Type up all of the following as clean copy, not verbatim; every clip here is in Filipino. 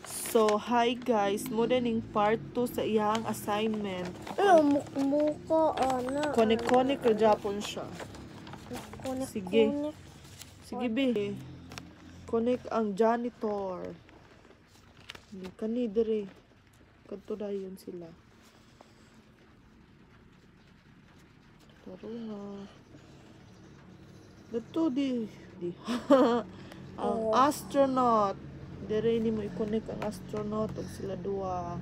So, hi guys, mo din part 2 sa iyang assignment. Muka, ana. Konik-konik o Japon siya. Sige. Konik. Sige, be. Connect ang janitor. Hindi ka ni dire. Kanto na yun sila. Taro na. Dito di. Ang astronaut. Dire ni mo i-connect ang astronaut o sila dua.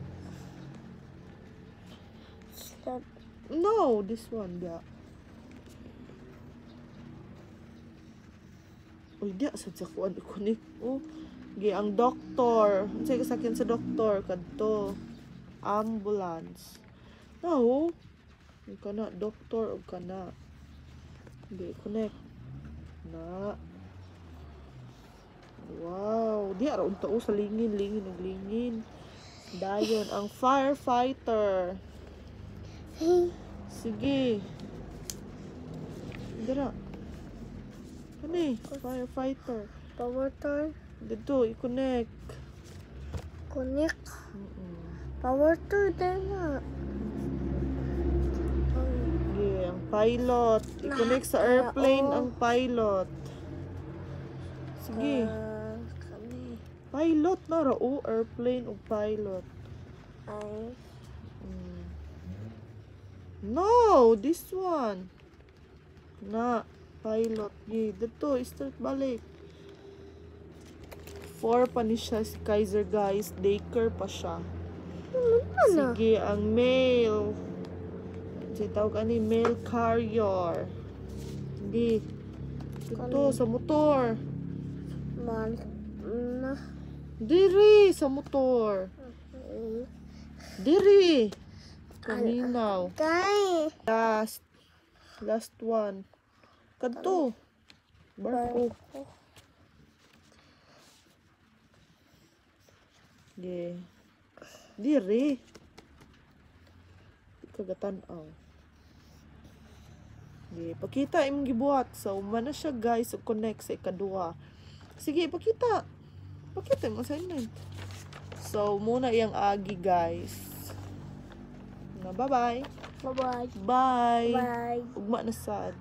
No, this one, yeah. Uy, di sa kuan i-connect. Oh, gi ang doktor. Unsay kasakyan sa doktor kadto? Ambulance. No. Yung kana doktor o kana. Gi connect. Na. Wow, di ara unta sa lingin ug lingin. Dayon ang firefighter. Sige. Dira. Kani, firefighter. Power tool. Dito, i-connect. Connect. Power tool din na. Yeah, ang pilot. I-connect sa airplane ang pilot. Sige. Pilot na rao, airplane o pilot. Ay. No, this one. Na, pilot. Yeah, dito, start balik. 4 pa ni siya si Kaiser guys. Daycare pa siya. Sige, ang mail. Sige, tawag ani mail carrier. Sige. Dito, sa motor. Diri, sa motor. Diri. Kaminaw. Last one. Kadto. Barko. Yeah. Diri. Kagatan-aw. Yeah. Pakita imong gibuhat. So, mana siya guys. So, connect sa ikadua. Sige, pakita. Pakita yung assignment. So, muna yung agi guys. Bye-bye. Bye-bye. Bye. Bye. Ugma na sad.